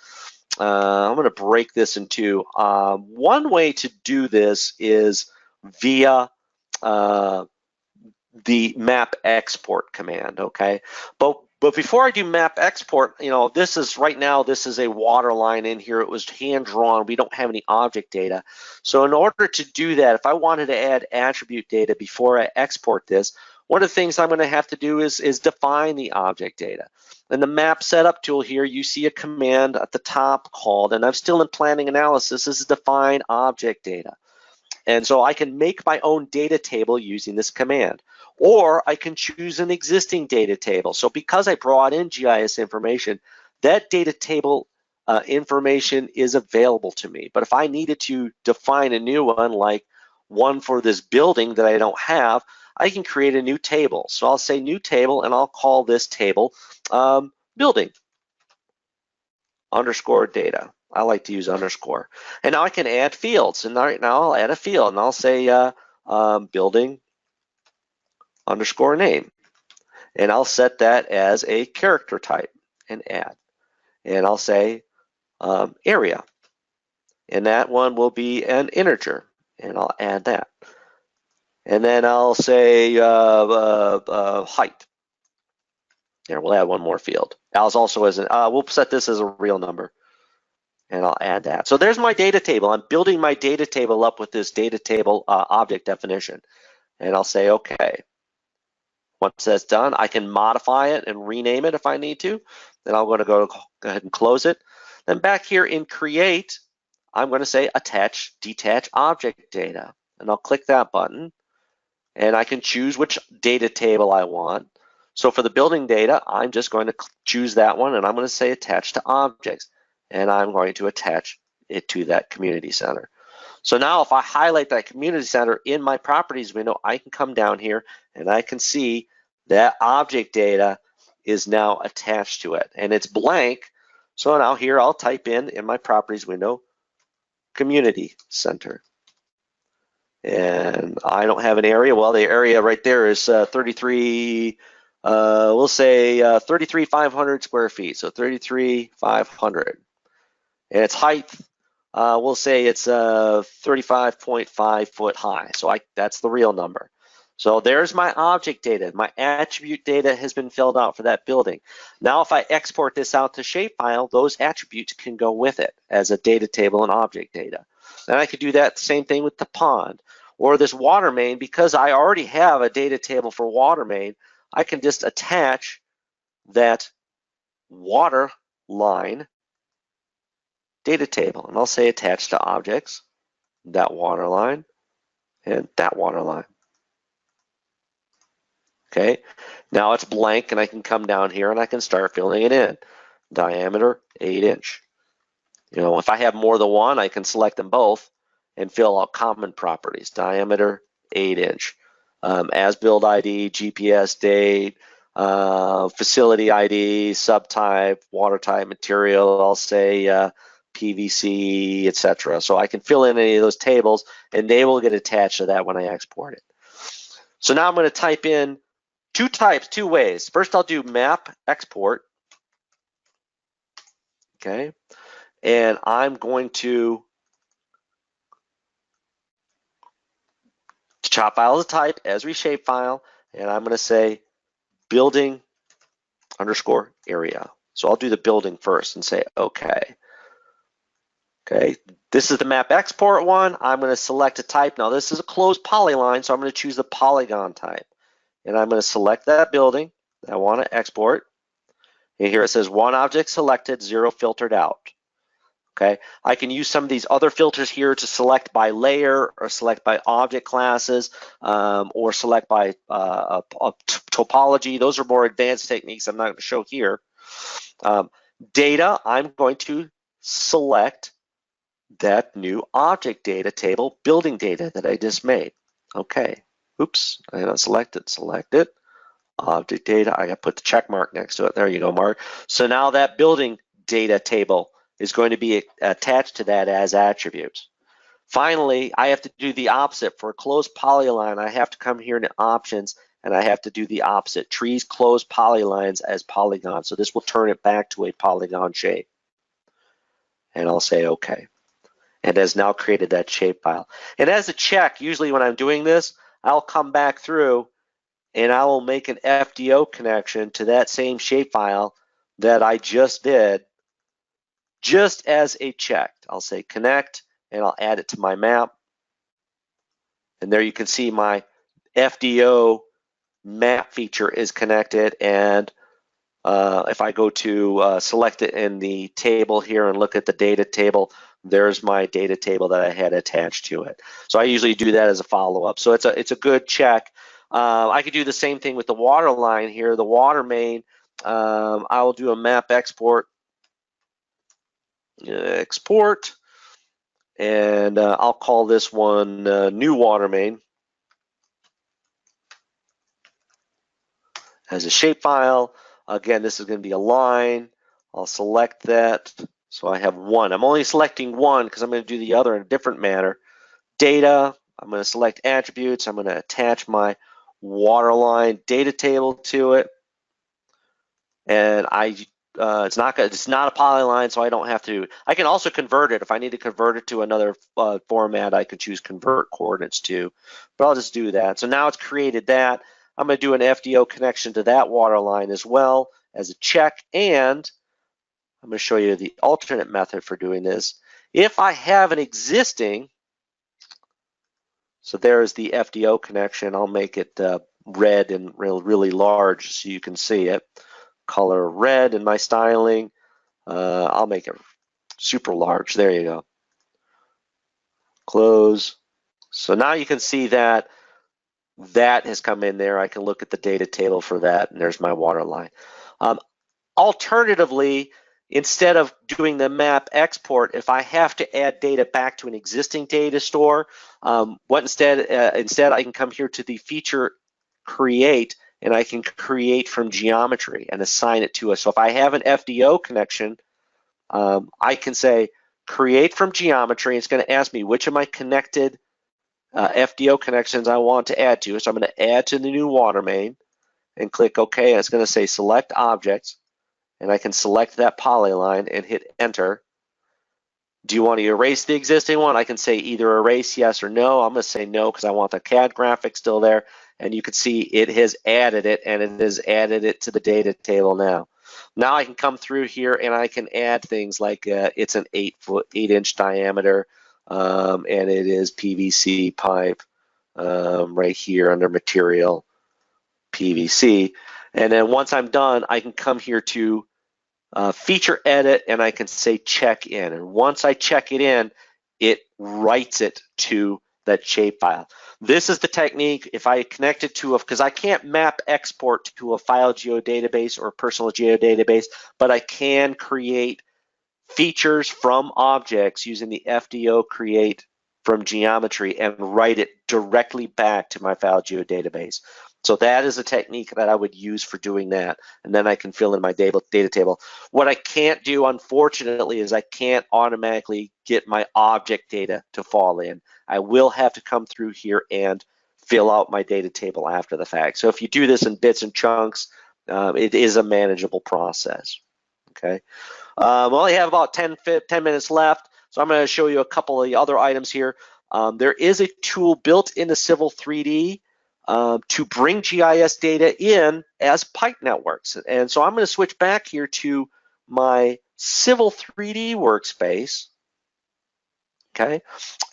I'm going to break this in two. One way to do this is via the map export command, okay? But before I do map export, this is right now, this is a water line in here. It was hand drawn. We don't have any object data. So in order to do that, if I wanted to add attribute data before I export this, one of the things I'm going to have to do is define the object data. In the map setup tool here, you see a command at the top called, and I'm still in planning analysis, this is define object data. And so I can make my own data table using this command, or I can choose an existing data table. So because I brought in GIS information, that data table information is available to me. But if I needed to define a new one, like one for this building that I don't have, I can create a new table. So I'll say new table, and I'll call this table building underscore data. I like to use underscore. And now I can add fields. And right now I'll add a field, and I'll say building underscore name. And I'll set that as a character type and add. And I'll say area. And that one will be an integer. And I'll add that. And then I'll say height. Here, we'll add one more field. As also as an, we'll set this as a real number. And I'll add that. So there's my data table. I'm building my data table up with this data table object definition. And I'll say, okay. Once that's done, I can modify it and rename it if I need to. Then I'm going to go ahead and close it. Then back here in create, I'm going to say attach detach object data. And I'll click that button. And I can choose which data table I want. So for the building data, I'm just going to choose that one, and I'm going to say attach to objects. And I'm going to attach it to that community center. So now if I highlight that community center in my properties window, I can come down here and I can see that object data is now attached to it. And it's blank. So now here I'll type in my properties window, community center. And I don't have an area. Well, the area right there is 33, we'll say 33,500 square feet. So 33,500. And its height, we'll say it's 35.5 foot high. So that's the real number. So there's my object data. My attribute data has been filled out for that building. Now if I export this out to shapefile, those attributes can go with it as a data table and object data. And I could do that same thing with the pond or this water main. Because I already have a data table for water main, I can just attach that water line data table, and I'll say attach to objects, that water line, and that water line. Okay, now it's blank, and I can come down here and I can start filling it in. Diameter 8 inch. If I have more than one, I can select them both and fill out common properties. Diameter 8 inch. As-built ID, GPS date, facility ID, subtype, water type, material. I'll say PVC, etc. So I can fill in any of those tables, and they will get attached to that when I export it. So now I'm going to type in two ways. First, I'll do map export. Okay. And I'm going to chop file as a type, Esri shapefile, and I'm going to say building underscore area. So I'll do the building first and say okay. Okay, this is the map export one. I'm going to select a type. Now this is a closed polyline, so I'm going to choose the polygon type. And I'm going to select that building that I want to export. And here it says one object selected, 0 filtered out. Okay, I can use some of these other filters here to select by layer or select by object classes or select by topology. Those are more advanced techniques I'm not going to show here. Data, I'm going to select that new object data table, building data that I just made. Okay, oops, I don't select it, object data, I got to put the check mark next to it. There you go, Mark. So now that building data table is going to be attached to that as attributes. Finally, I have to do the opposite. For a closed polyline, I have to come here into options and I have to do the opposite. Trees close polylines as polygons. So this will turn it back to a polygon shape. And I'll say okay. And has now created that shapefile. And as a check, usually when I'm doing this, I'll come back through and I will make an FDO connection to that same shapefile that I just did, just as a check. I'll say connect and I'll add it to my map. And there you can see my FDO map feature is connected. And if I go to select it in the table here and look at the data table, there's my data table that I had attached to it. So I usually do that as a follow-up. So it's a good check. I could do the same thing with the water line here, the water main. I will do a map export, and I'll call this one new water main as a shapefile. Again, this is going to be a line. I'll select that. So I have one. I'm only selecting one because I'm going to do the other in a different manner. Data, I'm going to select attributes. I'm going to attach my waterline data table to it. And it's not a polyline, so I don't have to. I can also convert it. If I need to convert it to another format, I could choose convert coordinates too. But I'll just do that. So now it's created that. I'm going to do an FDO connection to that waterline as well as a check, and I'm going to show you the alternate method for doing this. If I have an existing, so there's the FDO connection, I'll make it red and really large so you can see it. Color red in my styling. I'll make it super large. There you go. Close. So now you can see that that has come in there. I can look at the data table for that, and there's my water line. Alternatively, instead of doing the map export, if I have to add data back to an existing data store, instead I can come here to the feature create, and I can create from geometry and assign it to us. So if I have an FDO connection, I can say create from geometry. It's going to ask me which of my connected FDO connections I want to add to. So I'm going to add to the new water main and click OK. And it's going to say select objects. And I can select that polyline and hit enter. Do you want to erase the existing one? I can say either erase yes or no. I'm going to say no because I want the CAD graphic still there. And you can see it has added it, and it has added it to the data table now. Now I can come through here and I can add things like it's an 8-inch diameter, and it is PVC pipe right here under material PVC. And then once I'm done, I can come here to feature edit, and I can say check in. And once I check it in, it writes it to that shapefile. This is the technique. If I connect it to because I can't map export to a file geodatabase or a personal geodatabase, but I can create features from objects using the FDO create from geometry and write it directly back to my file geodatabase. So that is a technique that I would use for doing that. And then I can fill in my data table. What I can't do, unfortunately, is I can't automatically get my object data to fall in. I will have to come through here and fill out my data table after the fact. So if you do this in bits and chunks, it is a manageable process. Okay. We only have about 10 minutes left, so I'm going to show you a couple of the other items here. There is a tool built into Civil 3D to bring GIS data in as pipe networks. And so I'm going to switch back here to my Civil 3D workspace. Okay,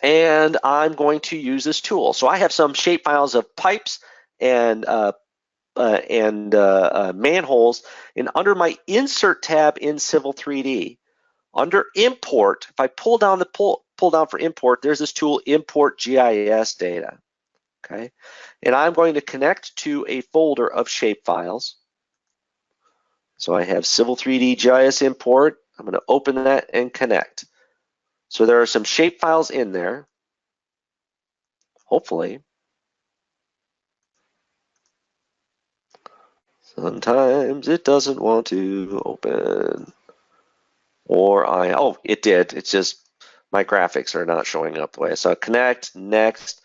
and I'm going to use this tool. So I have some shape files of pipes and manholes, and under my Insert tab in Civil 3D, under Import, if I pull down for Import, there's this tool, Import GIS Data. Okay, and I'm going to connect to a folder of shape files. So I have Civil 3D GIS Import. I'm going to open that and connect. So there are some shape files in there, hopefully. Sometimes it doesn't want to open. Oh, it did. It's just my graphics are not showing up the way. So connect, next.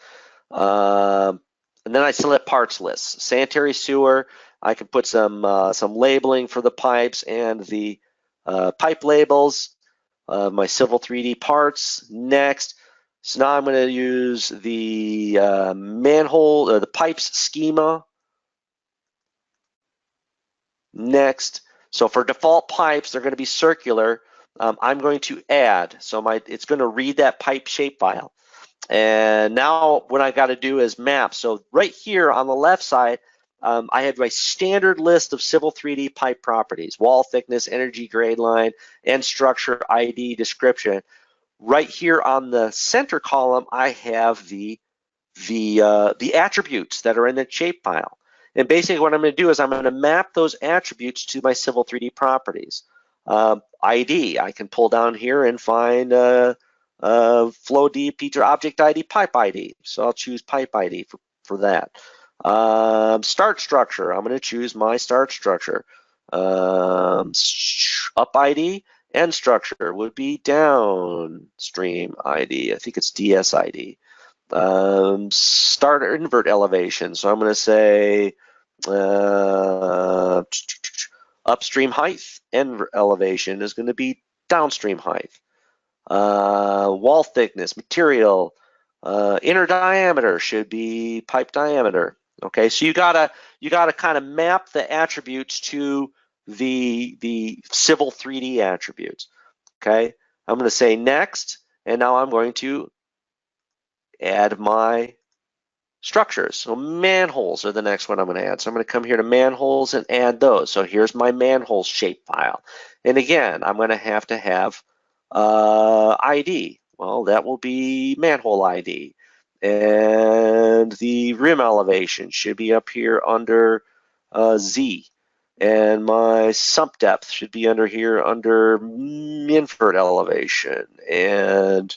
And then I select parts lists. Sanitary sewer, I can put some labeling for the pipes and the pipe labels. My Civil 3D parts, next. So now I'm going to use the manhole, or the pipes schema. Next. So for default pipes, they're going to be circular. I'm going to add. So it's going to read that pipe shape file. And now what I got to do is map. So right here on the left side, I have my standard list of Civil 3D pipe properties: wall thickness, energy grade line, end structure, ID, description. Right here on the center column, I have the attributes that are in the shape file. And basically what I'm going to do is I'm going to map those attributes to my Civil 3D properties. ID, I can pull down here and find flow DP or object ID, pipe ID. So I'll choose pipe ID for that. Start structure, I'm going to choose my start structure. Up ID, end structure would be downstream ID. I think it's DS ID. Start or invert elevation. So I'm going to say upstream height. End elevation is going to be downstream height. Wall thickness, material, inner diameter should be pipe diameter. Okay, so you gotta kind of map the attributes to the Civil 3D attributes. Okay, I'm going to say next, and now I'm going to add my structures. So manholes are the next one I'm going to add. So I'm going to come here to manholes and add those. So here's my manhole shape file. And again, I'm going to have ID. Well, that will be manhole ID. And the rim elevation should be up here under Z. And my sump depth should be under here under invert elevation. And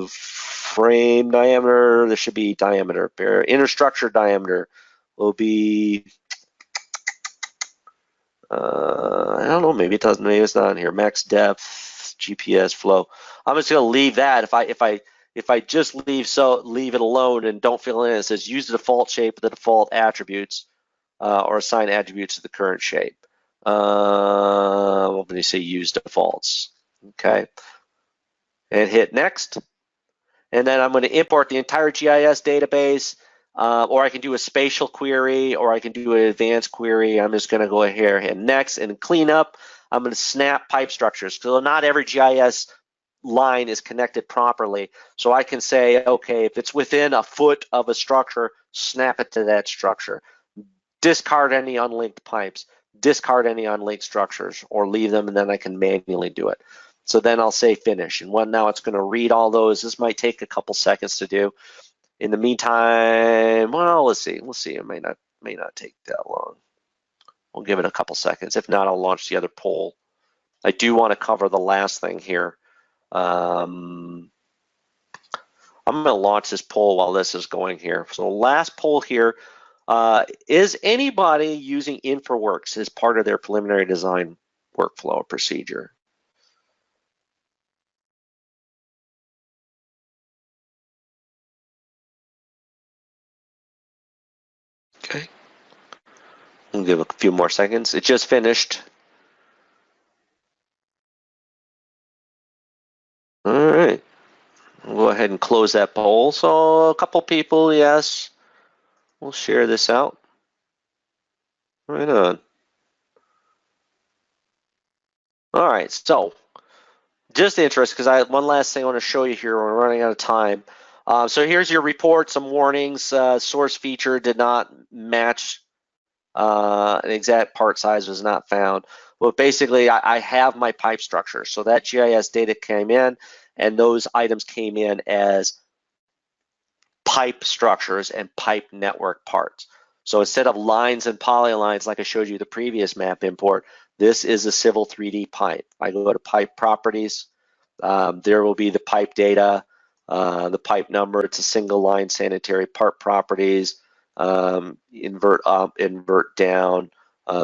frame diameter, there should be diameter. Inner structure diameter will be, I don't know, maybe it doesn't, maybe it's not in here. Max depth, GPS flow. I'm just gonna leave that. If I just leave it alone and don't fill in, it says use the default shape with the default attributes, or assign attributes to the current shape. What do you say? Use defaults. Okay. And hit next. And then I'm going to import the entire GIS database, or I can do a spatial query, or I can do an advanced query. I'm just going to go here and next and clean up. I'm going to snap pipe structures. So not every GIS line is connected properly. So I can say, okay, if it's within a foot of a structure, snap it to that structure. Discard any unlinked pipes, discard any unlinked structures, or leave them, and then I can manually do it. So then I'll say finish, and now it's going to read all those. This might take a couple seconds to do. In the meantime, well, let's see. It may not take that long. We'll give it a couple seconds. If not, I'll launch the other poll. I do want to cover the last thing here. I'm going to launch this poll while this is going here. So last poll here. Is anybody using Infraworks as part of their preliminary design workflow or procedure? Okay. We'll give a few more seconds. It just finished. All right. We'll go ahead and close that poll. So a couple people, yes. We'll share this out. Right on. All right. So just interest, because I have one last thing I want to show you here. We're running out of time. So here's your report, some warnings. Source feature did not match. An exact part size was not found. Well, basically, I have my pipe structure. So that GIS data came in, and those items came in as pipe structures and pipe network parts. So instead of lines and polylines like I showed you the previous map import, this is a Civil 3D pipe. I go to pipe properties. There will be the pipe data, the pipe number. It's a single line sanitary part properties. Invert up, invert down,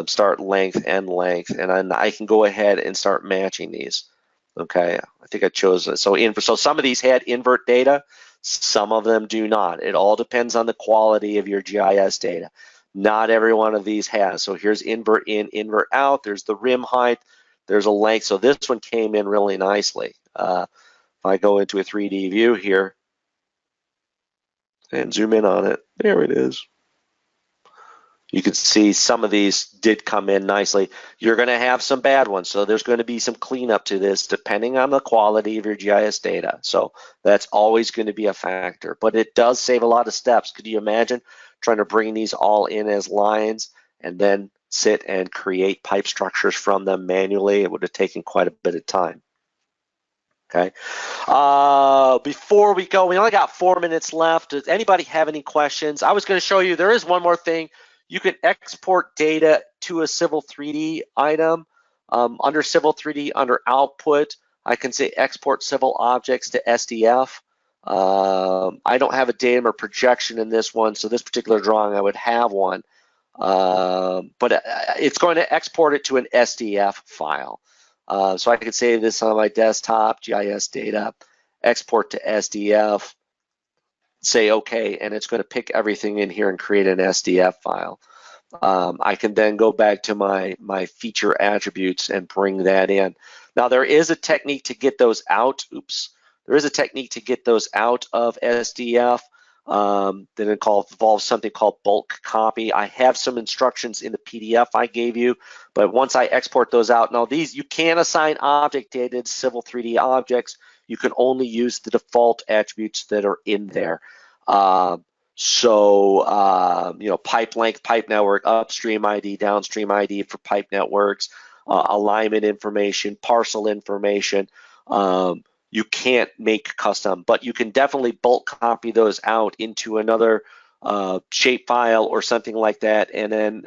start length, end length, and then I can go ahead and start matching these. Okay, I think I chose it. So some of these had invert data, some of them do not. It all depends on the quality of your GIS data. Not every one of these has. So here's invert in, invert out. There's the rim height. There's a length. So this one came in really nicely. If I go into a 3D view here and zoom in on it, there it is. You can see some of these did come in nicely. You're going to have some bad ones, so there's going to be some cleanup to this depending on the quality of your GIS data. So that's always going to be a factor, but it does save a lot of steps. Could you imagine trying to bring these all in as lines and then sit and create pipe structures from them manually? It would have taken quite a bit of time. Okay. Before we go, we only got 4 minutes left. Does anybody have any questions? I was going to show you, there is one more thing. You can export data to a Civil 3D item. Under Civil 3D, under Output, I can say Export Civil Objects to SDF. I don't have a datum or projection in this one, so this particular drawing I would have one. But it's going to export it to an SDF file. So I can save this on my desktop, GIS data, export to SDF, say okay, and it's going to pick everything in here and create an SDF file. I can then go back to my feature attributes and bring that in. Now there is a technique to get those out. Oops. There is a technique to get those out of SDF. Then it involves something called bulk copy. I have some instructions in the PDF I gave you, but once I export those out, now these, you can assign object data to Civil 3D objects. You can only use the default attributes that are in there. You know, pipe length, pipe network, upstream ID, downstream ID for pipe networks, alignment information, parcel information. You can't make custom, but you can definitely bulk copy those out into another shape file or something like that, and then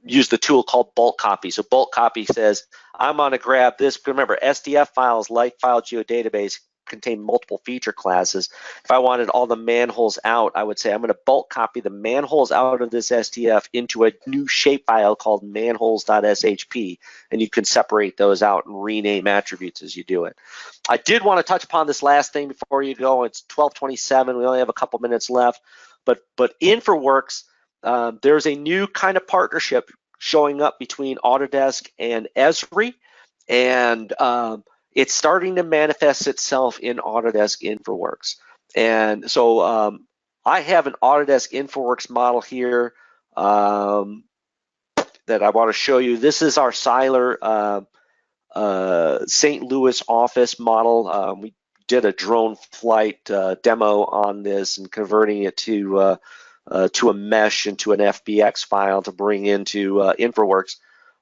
use the tool called bulk copy. So bulk copy says, I'm going to grab this. Remember, SDF files, like file geodatabase, contain multiple feature classes. If I wanted all the manholes out, I would say I'm going to bulk copy the manholes out of this SDF into a new shape file called manholes.shp, and you can separate those out and rename attributes as you do it. I did want to touch upon this last thing before you go. It's 12:27. We only have a couple minutes left, but Infraworks, there's a new kind of partnership showing up between Autodesk and Esri, and it's starting to manifest itself in Autodesk Infraworks. And so I have an Autodesk Infraworks model here that I want to show you. This is our Seiler St. Louis office model. We did a drone flight demo on this and converting it to a mesh into an FBX file to bring into Infraworks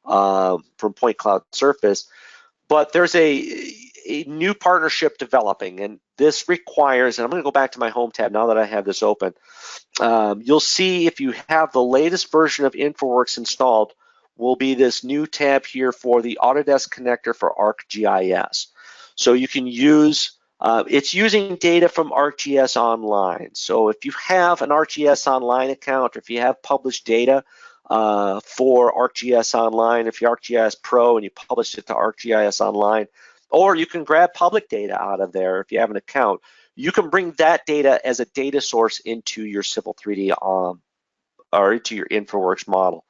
from Point Cloud Surface. But there's a new partnership developing, and this requires, and I'm going to go back to my home tab now that I have this open. You'll see if you have the latest version of Infraworks installed, will be this new tab here for the Autodesk connector for ArcGIS. So you can use, it's using data from ArcGIS Online. So if you have an ArcGIS Online account, or if you have published data for ArcGIS Online, if you're ArcGIS Pro and you publish it to ArcGIS Online, or you can grab public data out of there if you have an account. you can bring that data as a data source into your Civil 3D or into your Infraworks model.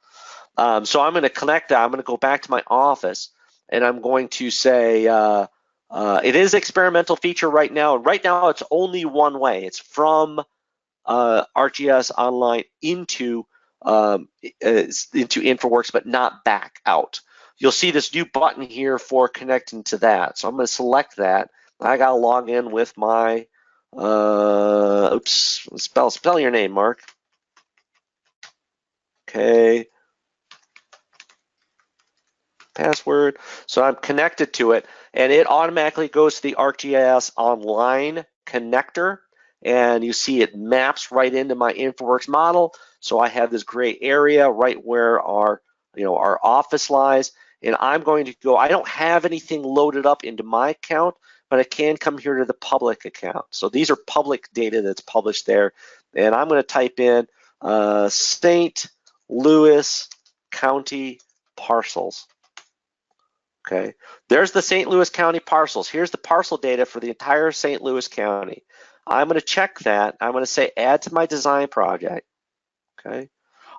So I'm going to connect that. I'm going to go back to my office, and I'm going to say it is experimental feature right now. And right now it's only one way. It's from ArcGIS Online into Infraworks, but not back out. You'll see this new button here for connecting to that. So I'm going to select that. I got to log in with my, oops, spell your name, Mark. Okay. Password. So I'm connected to it, and it automatically goes to the ArcGIS Online connector, and you see it maps right into my Infraworks model. So I have this gray area right where our office lies, and I'm going to go. I don't have anything loaded up into my account, but I can come here to the public account. So these are public data that's published there, and I'm going to type in St. Louis County parcels. Okay, there's the St. Louis County parcels. Here's the parcel data for the entire St. Louis County. I'm going to check that. I'm going to say add to my design project. Okay.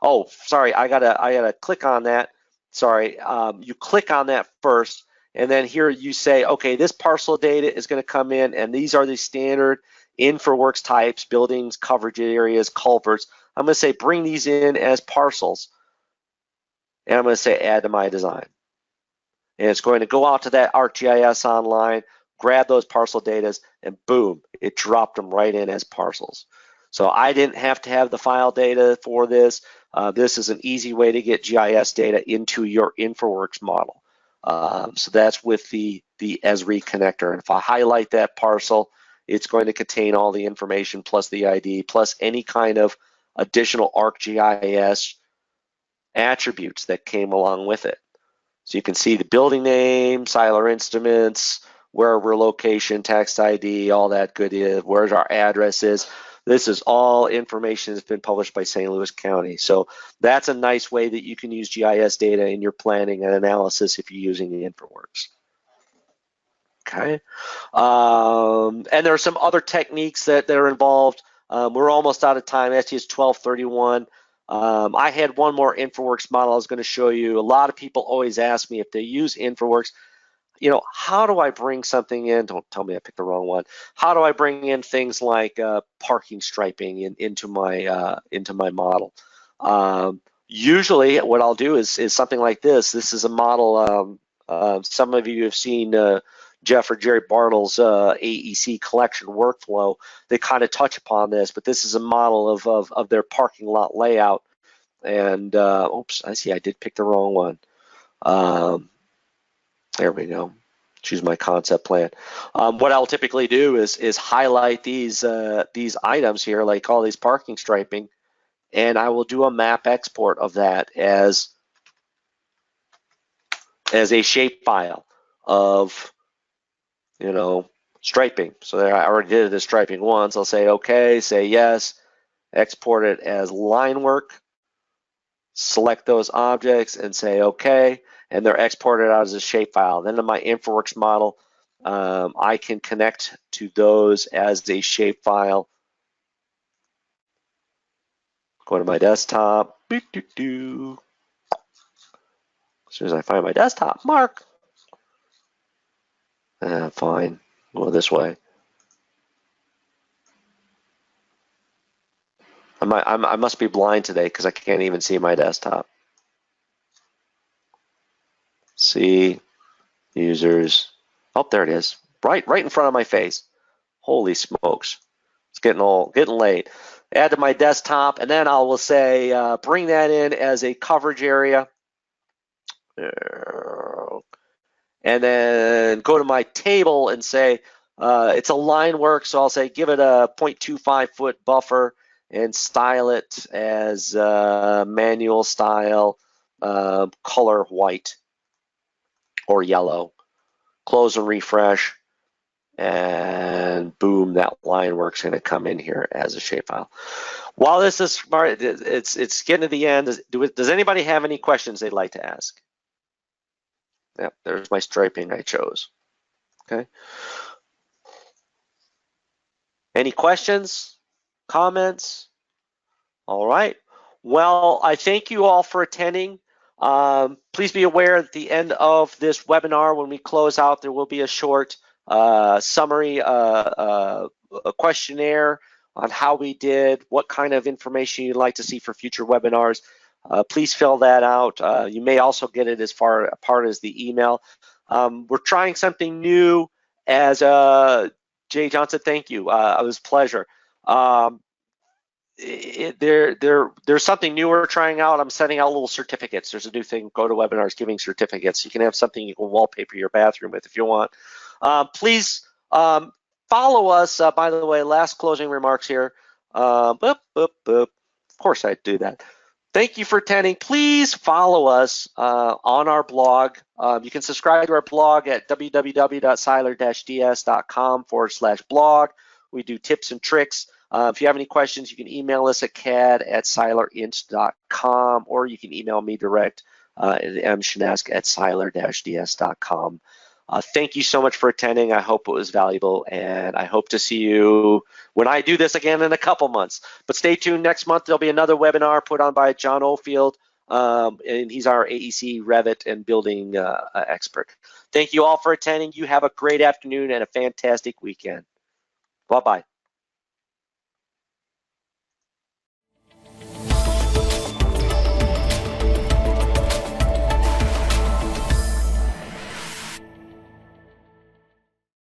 Oh, sorry, I gotta click on that. Sorry, you click on that first, and then here you say, okay, this parcel data is going to come in, and these are the standard Infraworks types: buildings, coverage areas, culverts. I'm going to say bring these in as parcels, and I'm going to say add to my design. And it's going to go out to that ArcGIS Online, grab those parcel data, and boom, it dropped them right in as parcels. So I didn't have to have the file data for this. This is an easy way to get GIS data into your Infraworks model. So that's with the Esri connector. And if I highlight that parcel, it's going to contain all the information plus the ID plus any kind of additional ArcGIS attributes that came along with it. So you can see the building name, Seiler Instruments, where we're location, tax ID, all that good is, where our address is. This is all information that's been published by St. Louis County. So that's a nice way that you can use GIS data in your planning and analysis if you're using the Infraworks. Okay. And there are some other techniques that are involved. We're almost out of time. Actually, it's 12:31. I had one more Infraworks model I was going to show you. A lot of people always ask me if they use Infraworks, how do I bring something in? Don't tell me I picked the wrong one. How do I bring in things like parking striping into my model? Usually, what I'll do is something like this. This is a model. Some of you have seen Jeff or Jerry Bartle's AEC collection workflow. They kind of touch upon this, but this is a model of their parking lot layout. And oops, I see I did pick the wrong one. There we go. Choose my concept plan. What I'll typically do is highlight these items here, like all these parking striping, and I will do a map export of that as a shapefile of striping. So there, I already did the striping once. I'll say okay, say yes, export it as line work, select those objects and say okay, and they're exported out as a shapefile. Then in my Infraworks model, I can connect to those as a shapefile. Go to my desktop. As soon as I find my desktop, Mark. Fine, go this way. I must be blind today because I can't even see my desktop. See, users. Oh, there it is. Right in front of my face. Holy smokes. It's getting late. Add to my desktop, and then I will say bring that in as a coverage area. And then go to my table and say it's a line work, so I'll say give it a 0.25 foot buffer and style it as manual style, color white or yellow. Close and refresh, and boom, that line work's going to come in here as a shapefile. While this is smart, it's getting to the end. Does anybody have any questions they'd like to ask? Yeah, there's my striping I chose. Okay. Any questions, comments? All right. Well, I thank you all for attending. Please be aware at the end of this webinar, when we close out, there will be a short summary, a questionnaire on how we did, what kind of information you'd like to see for future webinars. Please fill that out. You may also get it as far apart as the email. We're trying something new. As Jay Johnson, thank you. It was a pleasure. There's something new we're trying out. I'm sending out little certificates. There's a new thing, GoToWebinars, giving certificates. You can have something you can wallpaper your bathroom with if you want. Please follow us. By the way, last closing remarks here. Of course I'd do that. Thank you for attending. Please follow us on our blog. You can subscribe to our blog at www.seiler-ds.com/blog. We do tips and tricks. If you have any questions, you can email us at cad@seilerint.com, or you can email me direct at mshanask@seiler-ds.com. Thank you so much for attending. I hope it was valuable, and I hope to see you when I do this again in a couple months. But stay tuned. Next month, there'll be another webinar put on by John Ofield, and he's our AEC Revit and building expert. Thank you all for attending. You have a great afternoon and a fantastic weekend. Bye-bye.